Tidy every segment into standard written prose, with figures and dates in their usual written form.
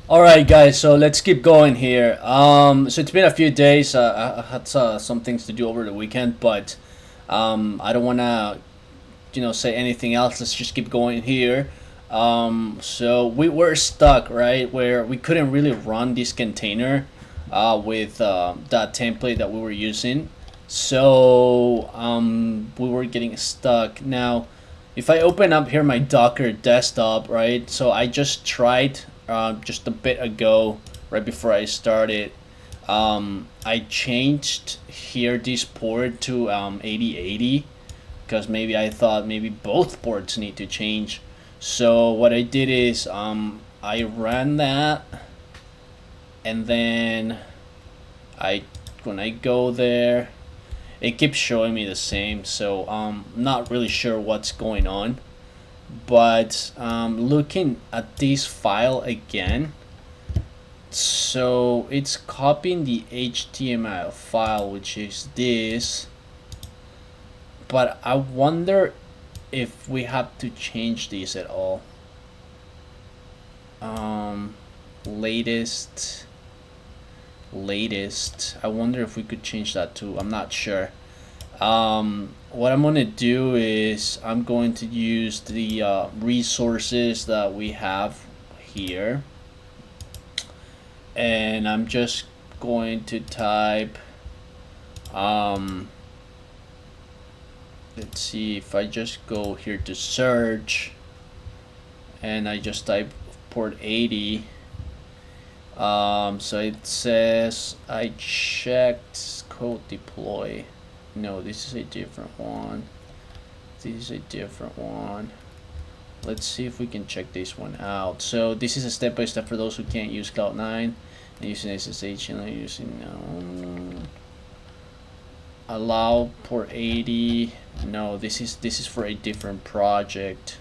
All right, guys. So let's keep going here. So it's been a few days. I had some things to do over the weekend, but I don't wanna, say anything else. Let's just keep going here. So we were stuck, right, where we couldn't really run this container with that template that we were using. So we were getting stuck. Now, if I open up here my Docker desktop, right? So I just tried just a bit ago, right before I started. I changed here this port to 8080 because maybe I thought maybe both ports need to change. So what I did is I ran that, and then when I go there, it keeps showing me the same. So not really sure what's going on. But looking at this file again, so it's copying the HTML file, which is this, but I wonder if we have to change these at all. Latest, I wonder if we could change that too. I'm not sure. What I'm gonna do is I'm going to use the resources that we have here, and I'm just going to type let's see, if I just go here to search and I just type port 80, so it says I checked code deploy. No, this is a different one. This is a different one. Let's see if we can check this one out. So this is a step-by-step for those who can't use Cloud9 and using SSH and using allow port 80. No, this is for a different project.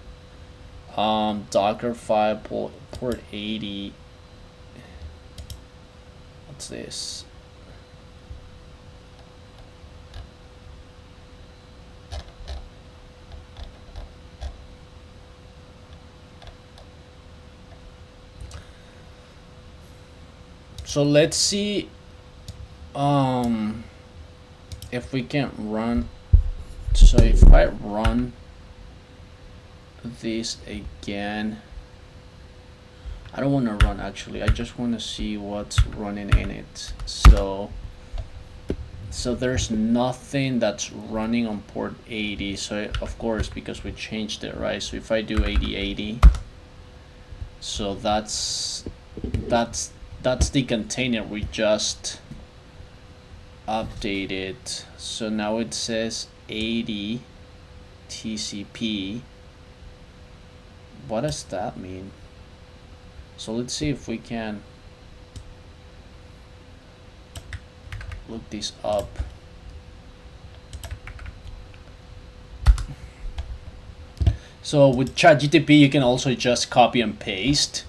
Docker file port 80. What's this? So let's see if we can run. So if I run this again, I don't want to run actually, I just want to see what's running in it. So there's nothing that's running on port 80. So of course, because we changed it, right? So if I do 8080, so that's the container we just updated. So now it says 80 TCP. What does that mean? So let's see if we can look this up. So with ChatGTP, you can also just copy and paste.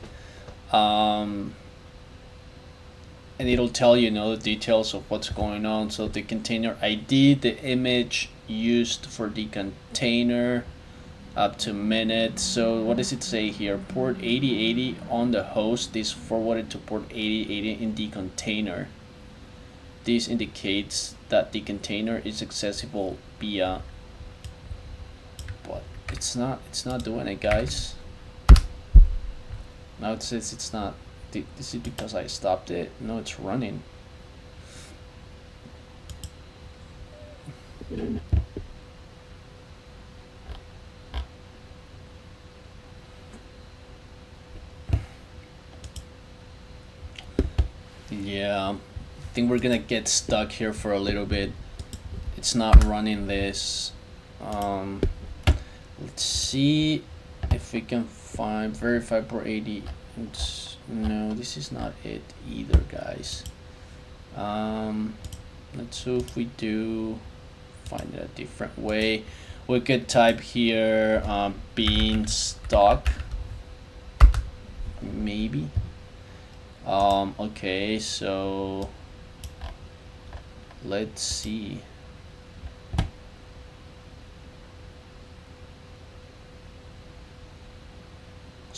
And it'll tell you, the details of what's going on. So the container ID, the image used for the container, up to minute. So what does it say here? Port 8080 on the host is forwarded to port 8080 in the container. This indicates that the container is accessible via, but it's not doing it, guys. Now it says it's not. This is because I stopped it. No, it's running. Yeah, I think we're gonna get stuck here for a little bit. It's not running this. Let's see if we can find verify port 80. No, this is not it either, guys. Let's see if we do find it a different way. We could type here beanstalk, maybe. Okay, so let's see.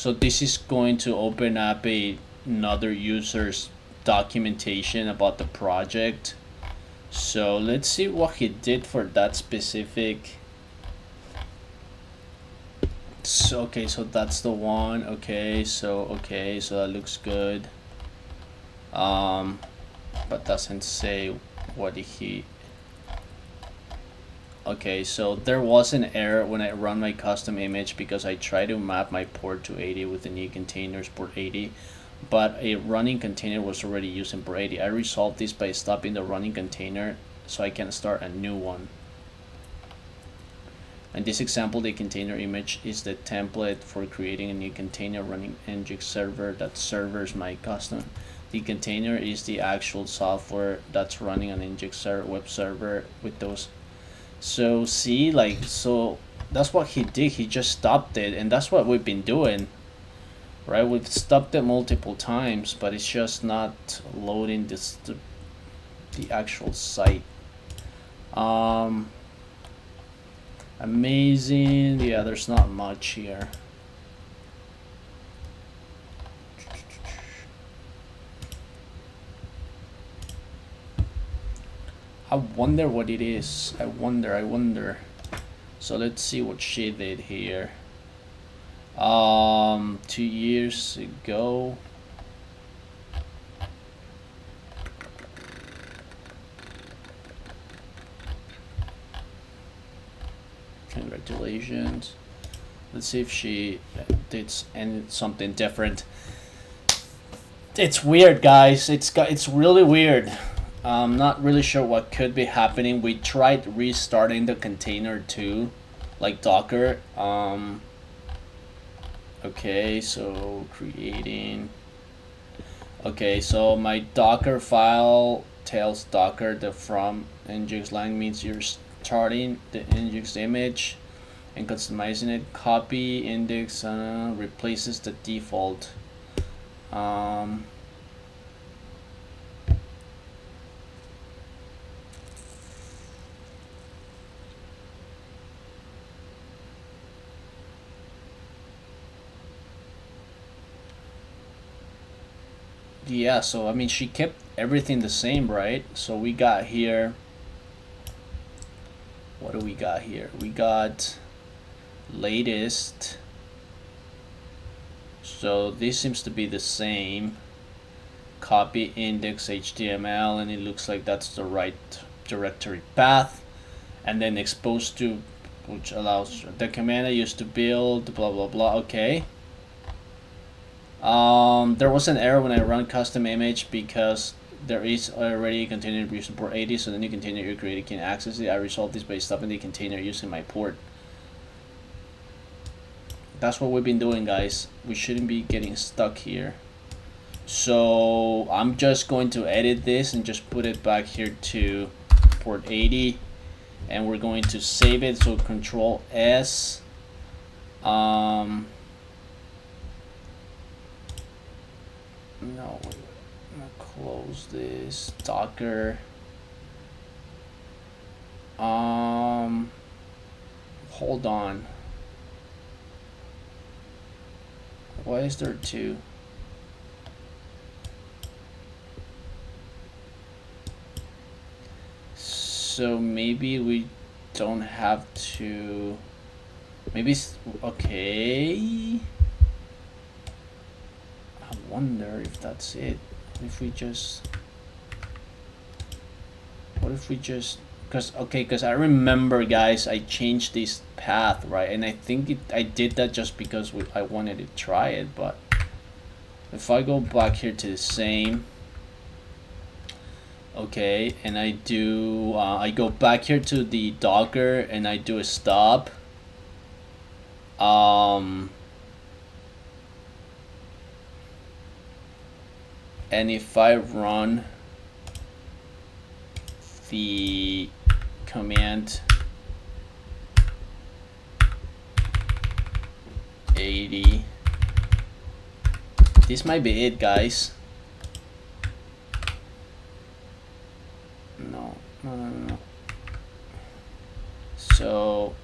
So this is going to open up a another user's documentation about the project. So let's see what he did for that specific. So, okay, so that's the one. Okay, so that looks good. But doesn't say what he. Okay, so there was an error when I run my custom image because I tried to map my port to 80 with the new containers port 80, but a running container was already used in port 80. I resolved this by stopping the running container so I can start a new one. In this example, the container image is the template for creating a new container running Nginx server that servers my custom. The container is the actual software that's running an Nginx web server with those. So see, like, so that's what he did. He just stopped it, and that's what we've been doing, right? We've stopped it multiple times, but it's just not loading the actual site. Amazing. Yeah, there's not much here. I wonder what it is. I wonder. So let's see what she did here. 2 years ago. Congratulations. Let's see if she did something different. It's weird, guys. It's really weird. I'm not really sure what could be happening. We tried restarting the container too, like Docker. Okay, so creating. Okay, so my Docker file tells Docker the from Nginx line means you're starting the Nginx image and customizing it. Copy index replaces the default. Yeah, so I mean, she kept everything the same, right? So we got here. What do we got here? We got latest. So this seems to be the same. Copy index HTML, and it looks like that's the right directory path. And then expose to, which allows the command I used to build, blah blah blah. Okay. There was an error when I run custom image because there is already a container using port 80, so the new container you created can access it. I resolved this by stopping the container using my port. That's what we've been doing, guys. We shouldn't be getting stuck here. So I'm just going to edit this and just put it back here to port 80, and we're going to save it. So Control S. No, I'm gonna close this Docker. Hold on. Why is there two? So maybe we don't have to. Maybe okay. I wonder if that's it. If we just. What if we just? Because I remember, guys, I changed this path, right? And I think I did that just because I wanted to try it. But if I go back here to the same, okay, and I do, I go back here to the Docker and I do a stop. And if I run the command 80, this might be it, guys. No. So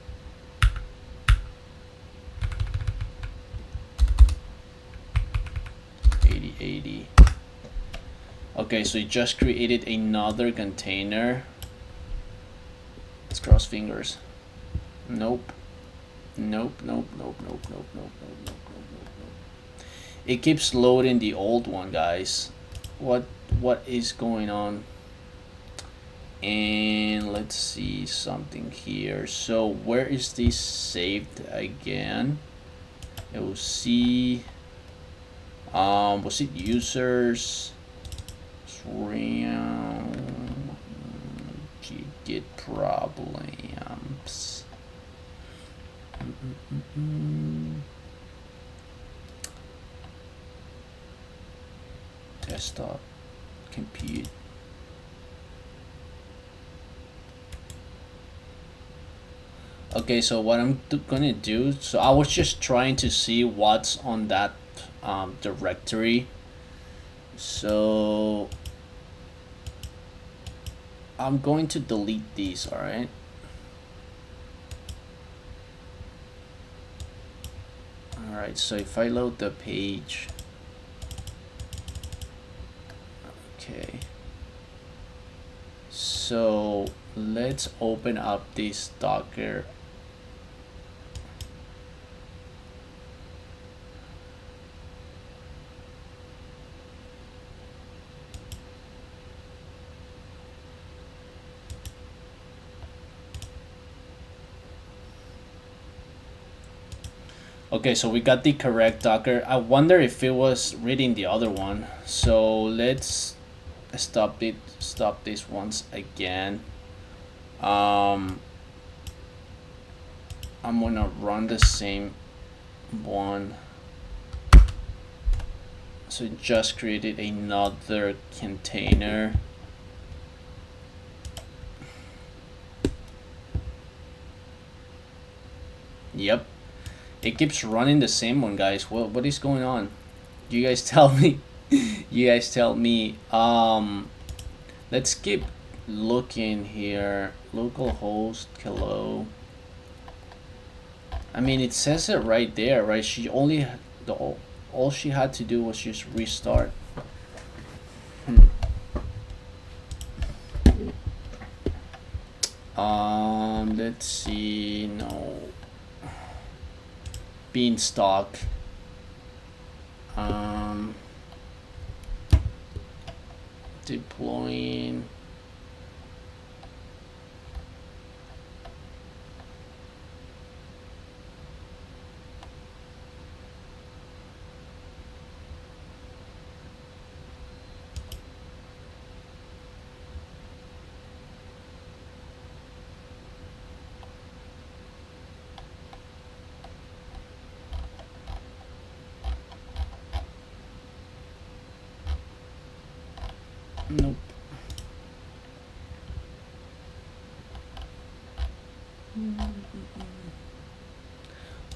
80. Okay, so it just created another container. Let's cross fingers. Nope. Nope, nope, nope, nope, nope, nope, nope, nope, nope, nope, nope. It keeps loading the old one, guys. What is going on? And let's see something here. So where is this saved again? It will see. Was it users? Git problems. Desktop, compute. Okay, so what I'm gonna do, so I was just trying to see what's on that directory. So I'm going to delete these, alright? Alright, so if I load the page, okay. So let's open up this Docker. Okay, so we got the correct Docker. I wonder if it was reading the other one. So let's stop this once again. I'm gonna run the same one. So it just created another container. Yep. It keeps running the same one, guys. What is going on? You guys tell me. You guys tell me. Let's keep looking here. Localhost hello. I mean, it says it right there, right? She only all she had to do was just restart. Let's see. No. Beanstalk. Deploying. Nope.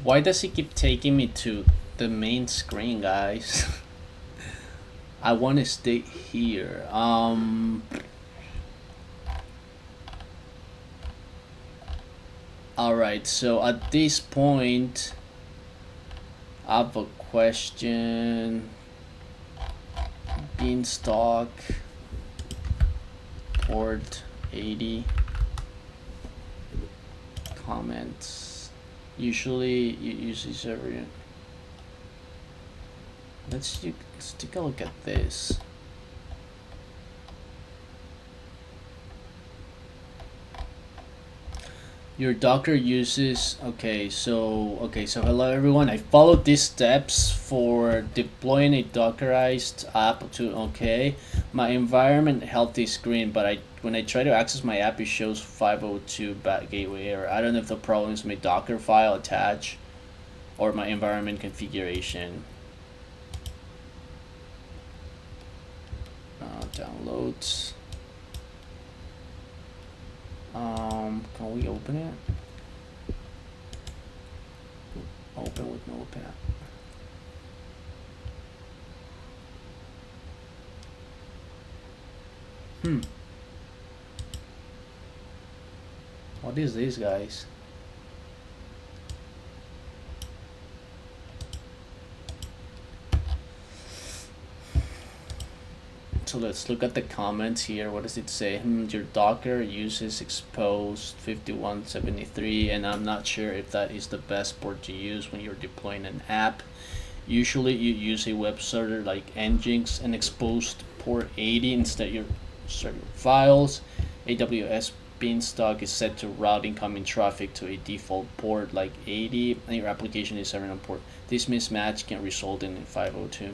Why does he keep taking me to the main screen, guys? I want to stay here. Alright, so at this point, I have a question. Beanstalk. Port 80. Comments. Usually you use this every. Let's take a look at this. Your Docker uses, okay, so hello everyone. I followed these steps for deploying a Dockerized app to, okay. My environment healthy screen, but when I try to access my app, it shows 502 gateway error. I don't know if the problem is my Docker file attached or my environment configuration. Downloads. Can we open it? Open with Notepad. What is this, guys? So let's look at the comments here. What does it say? Your Docker uses exposed 5173, and I'm not sure if that is the best port to use when you're deploying an app. Usually you use a web server like Nginx and exposed port 80 instead of your server files. AWS Beanstalk is set to route incoming traffic to a default port like 80, and your application is serving on port. This mismatch can result in 502.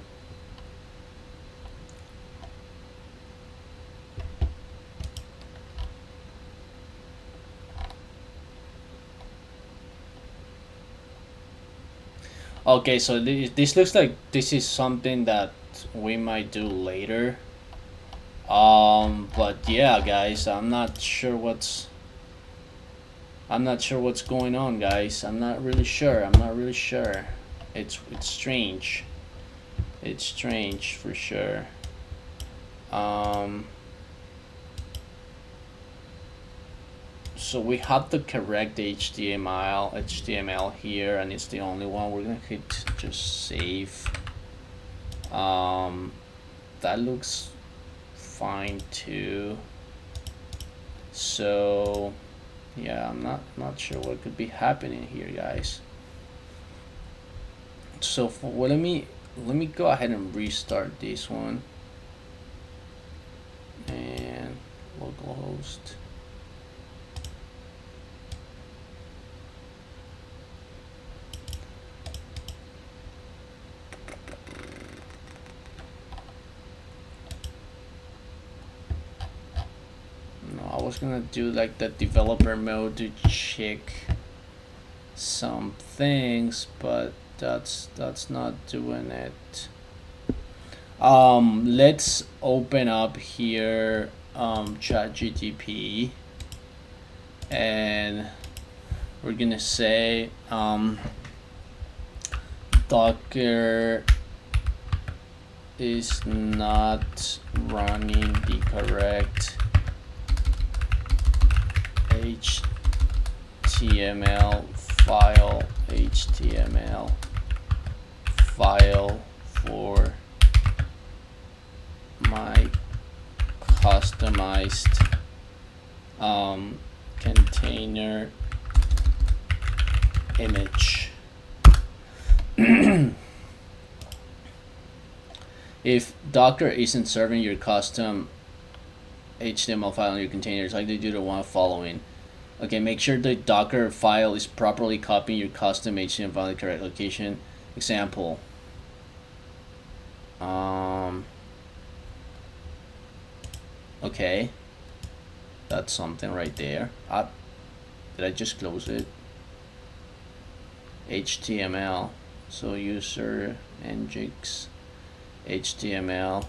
Okay, so this looks like this is something that we might do later. But yeah, guys, I'm not sure what's going on, guys. I'm not really sure. It's strange. It's strange for sure. So we have the correct HTML here, and it's the only one. We're gonna hit just save. That looks fine too. So yeah, I'm not sure what could be happening here, guys. So well, let me go ahead and restart this one, and localhost. I was gonna do like the developer mode to check some things, but that's not doing it. Let's open up here ChatGPT, and we're gonna say Docker is not running the correct HTML file for my customized container image. If Docker isn't serving your custom HTML file in your containers, like they do the one following. Okay, make sure the Docker file is properly copying your custom HTML file in the correct location. Example. Okay, that's something right there. Did I just close it? HTML. So user Nginx HTML.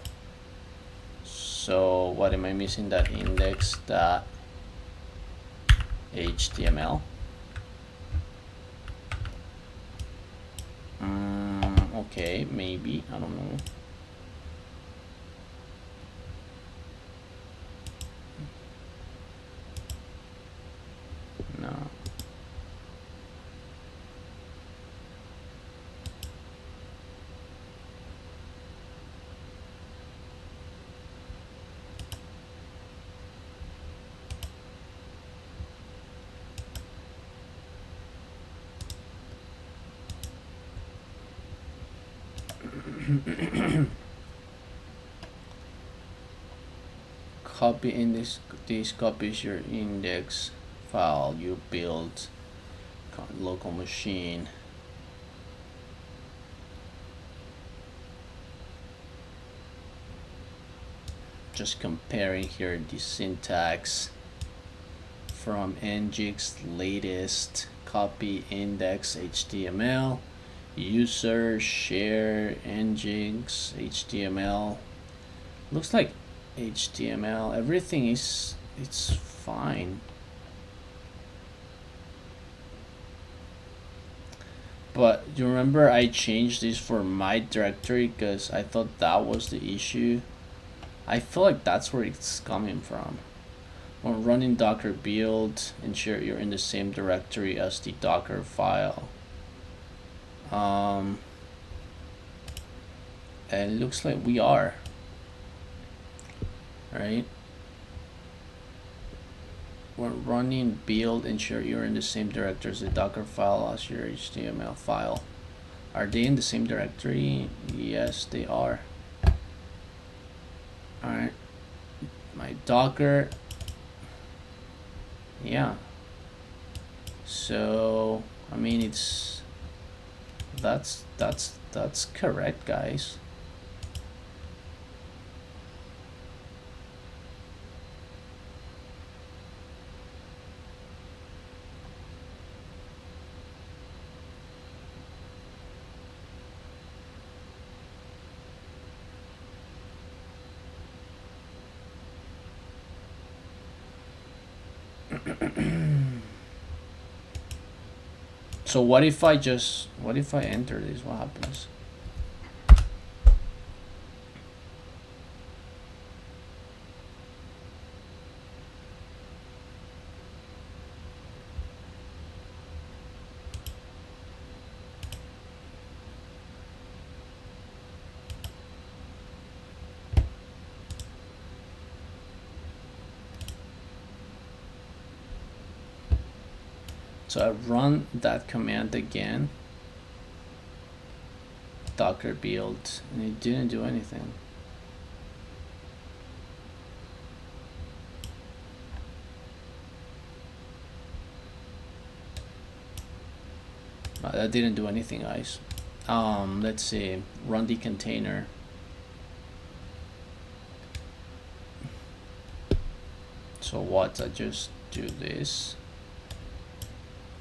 So what am I missing? That index.html. Okay, maybe, I don't know. No. Copy index. This copies your index file you built local machine. Just comparing here the syntax from Nginx latest copy index HTML. User share Nginx HTML. Looks like HTML. Everything it's fine. But you remember I changed this for my directory because I thought that was the issue. I feel like that's where it's coming from. When running Docker build, ensure you're in the same directory as the Docker file. And it looks like we are. right? When running build, ensure you're in the same directory as the Docker file as your HTML file. Are they in the same directory? Yes, they are. Alright. My Docker. Yeah. So, I mean, it's that's correct, guys. So what if I enter this? What happens? So I run that command again, Docker build, and it didn't do anything. That didn't do anything, guys. Let's see, run the container. So what? I just do this.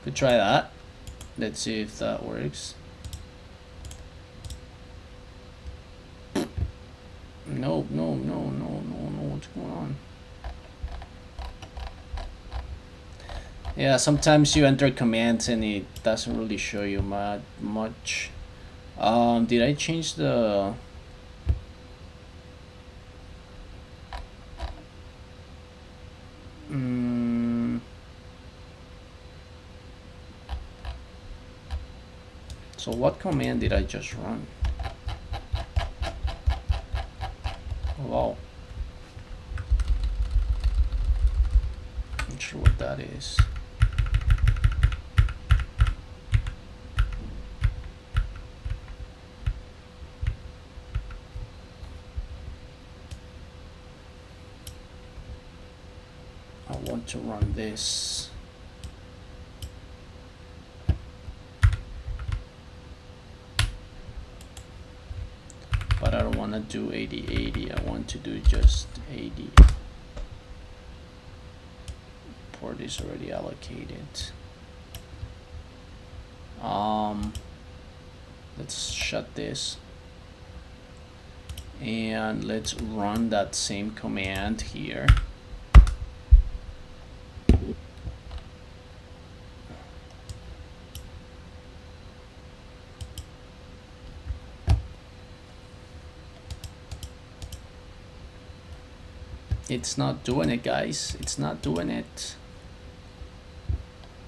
Could try that. Let's see if that works. No, what's going on? Yeah, sometimes you enter commands and it doesn't really show you much. Did I change the... So what command did I just run? Oh, wow. Not sure what that is. I want to run this. But I don't want to do 80/80. I want to do just 80. Port is already allocated. Let's shut this. And let's run that same command here. It's not doing it, guys. It's not doing it.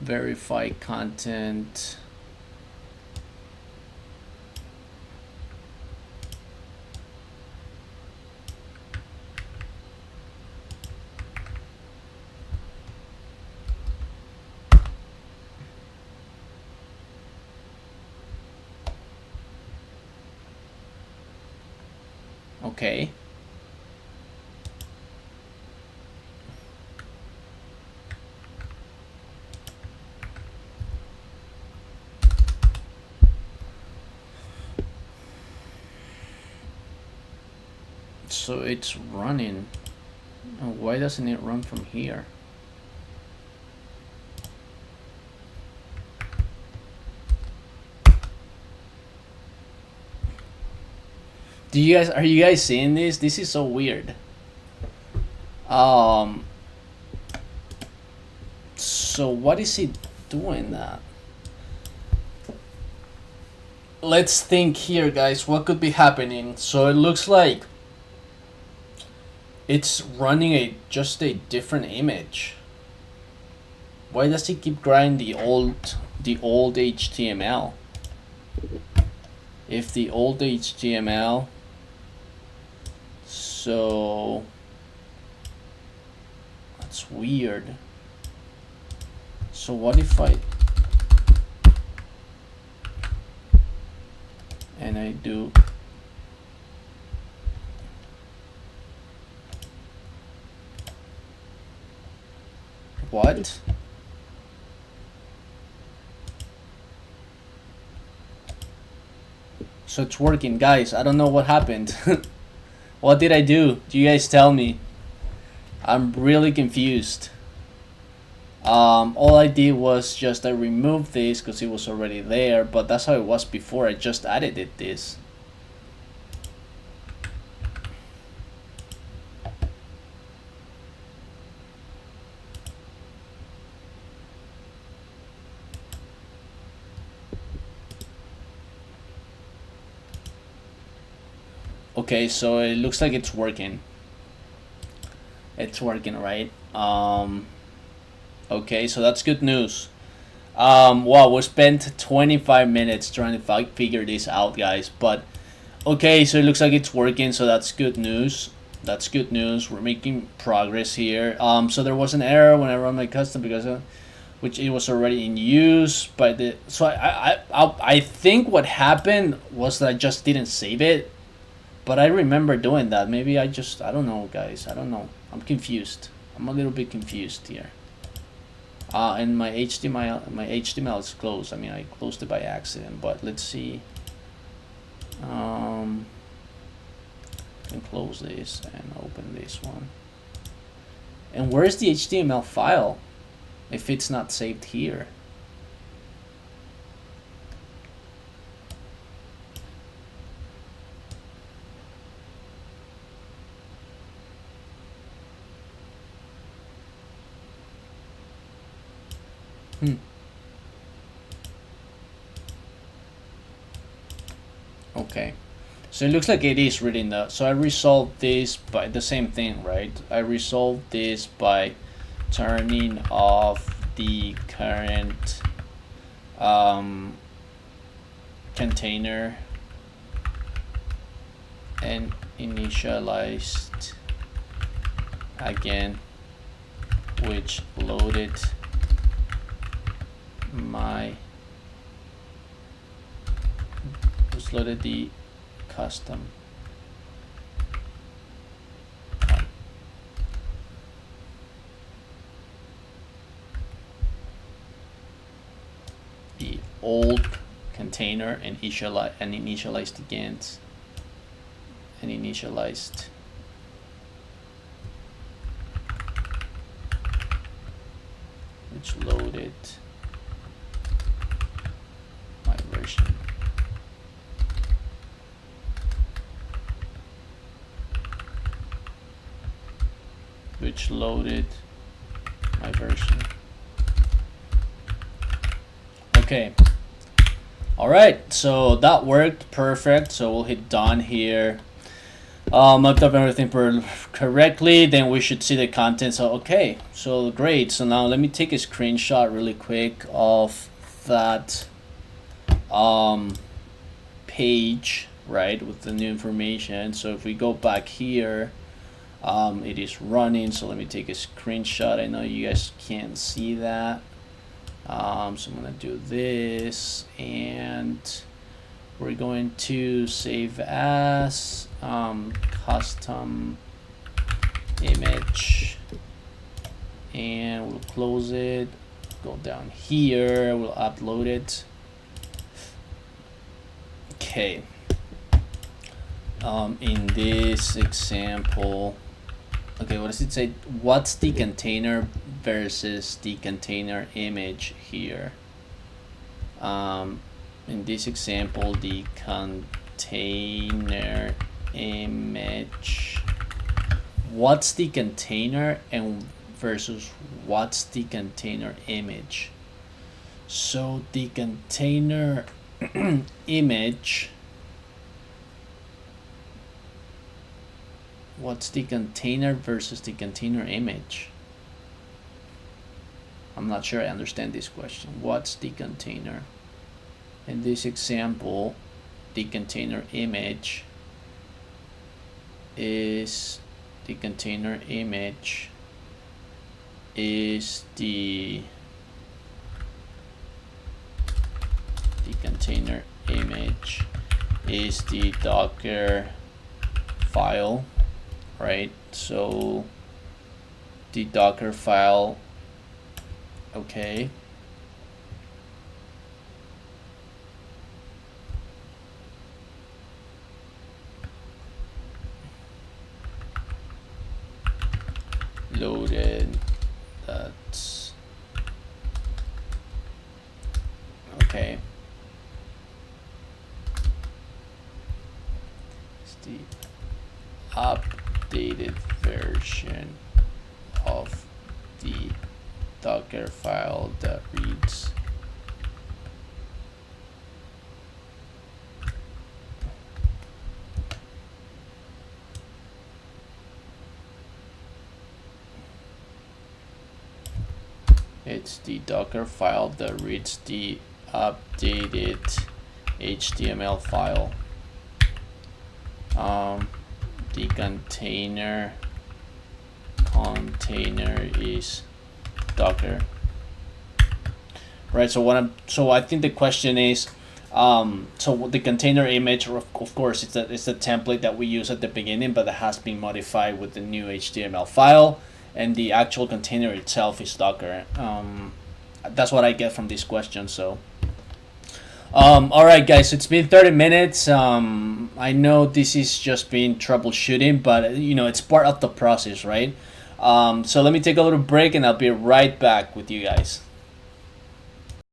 Verify content. Okay. So it's running. Oh, why doesn't it run from here? Are you guys seeing this? This is so weird. So what is he doing that? Let's think here, guys. What could be happening? So it looks like it's running just a different image. Why does he keep grinding the old HTML? If the old HTML, so That's weird. So what if I and I do what? So it's working, guys. I don't know what happened. What did I do? Do you guys tell me? I'm really confused. All I did was just I removed this because it was already there, but that's how it was before. I just added this. Okay, so it looks like it's working. It's working, right? Okay, so that's good news. Wow, we spent 25 minutes trying to figure this out, guys. But okay, so it looks like it's working, so that's good news. That's good news. We're making progress here. So there was an error when I run my custom because which it was already in use by the. So I think what happened was that I just didn't save it. But I remember doing that. Maybe I don't know, guys. I don't know. I'm confused. I'm a little bit confused here. And my HTML is closed. I mean, I closed it by accident. But let's see. I can close this and open this one. And where's the HTML file if it's not saved here? Okay, so it looks like it is reading that. So I resolved this by the same thing, right? I resolved this by turning off the current container and initialized again, which loaded the custom the old container and initialized again and initialized which loaded my version. Which loaded my version. Okay. Alright, so that worked perfect. So we'll hit done here. I've done everything correctly, then we should see the content. So okay, so great. So now let me take a screenshot really quick of that page, right, with the new information. So if we go back here, it is running, so let me take a screenshot. I know you guys can't see that, so I'm gonna do this, and we're going to save as custom image, and we'll close it, go down here, we'll upload it. Okay, in this example, okay, what does it say? What's the container versus the container image here? In this example, the container image. What's the container and versus what's the container image? So the container image. What's the container versus the container image? I'm not sure I understand this question. What's the container? In this example, the container image is the container image is the container image is the Docker file, right? So the Docker file, okay. Loaded, that's okay. It's the updated version of the Docker file that reads it's the Docker file that reads the updated HTML file. The container is Docker, right? So I think the question is, so the container image, of course, it's the template that we use at the beginning, but it has been modified with the new HTML file, and the actual container itself is Docker. That's what I get from this question. So all right, guys, it's been 30 minutes. I know this is just been troubleshooting, but it's part of the process, right? So let me take a little break and I'll be right back with you guys.